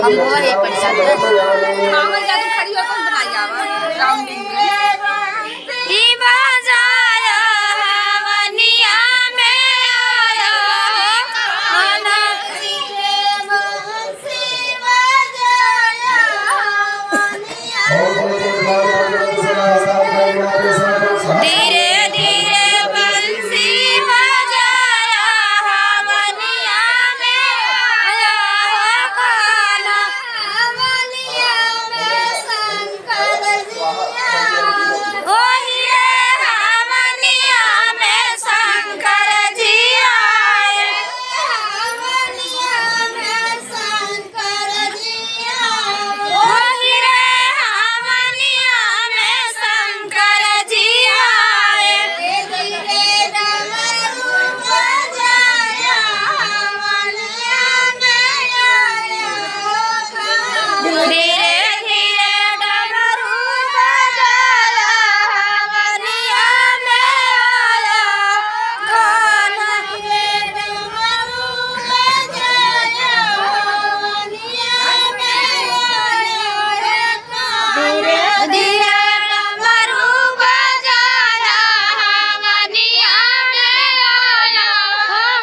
हम वो एक परिषद में खावल जा तू खड़ी हो कौन बनाई आवा राउंडिंग में ई बाजाया हवनिया में आया आना बंसी बजाया हवनिया धीरे धीरे बंसी बजाया हवनिया में आया काना हवनिया में शंकर जिया ओहिए हवनिया में शंकर जी आए हवनिया में शंकर जी आए ओहिए हवनिया में शंकर जी आए धीरे डमरू बजाया हवनिया में आया धीरे धीरे डमरू बजाया हवनिया में आया खाना डमरू बजाया हवनिया में आया धीरे धीरे डमरू बजाया हवनिया में आया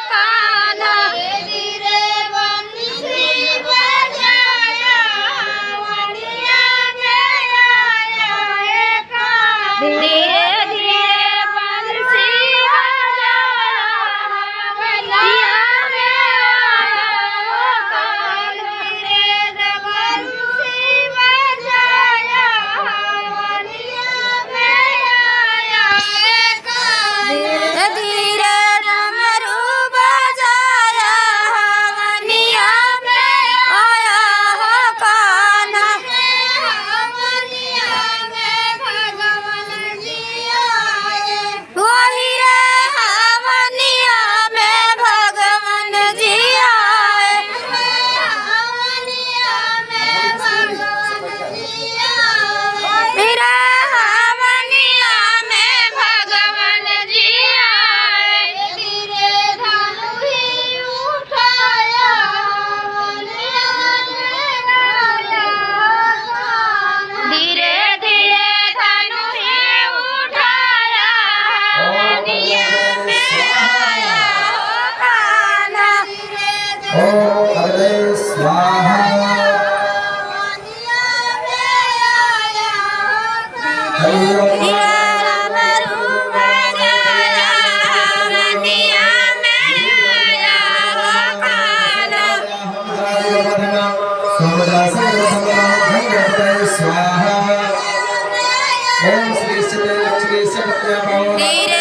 खाना धीरे बंसी बजाया हवनिया में आया धीरे धीरे बंसी बजाया हवनिया में आया धीरे बंसी बजाया हवनिया में आया धीरे धीरे डमरू बजाया हवनिया में आया काना हवनिया में भगवान जी आए वही रे हवनिया में भगवान जी आए हवनिया में भगवान जी आए मेरा हवनिया में भगवान जी आए धीरे धनु ही उठाया हवनिया में आया धीरे धीरे धनु ही उठाया हवनिया में आया काना ओम हरे स्वाहा हवनिया में आया हरि ओम डमरू बजाया हवनिया में आया काना स्वाहा ओम श्री लक्ष्मी धीरे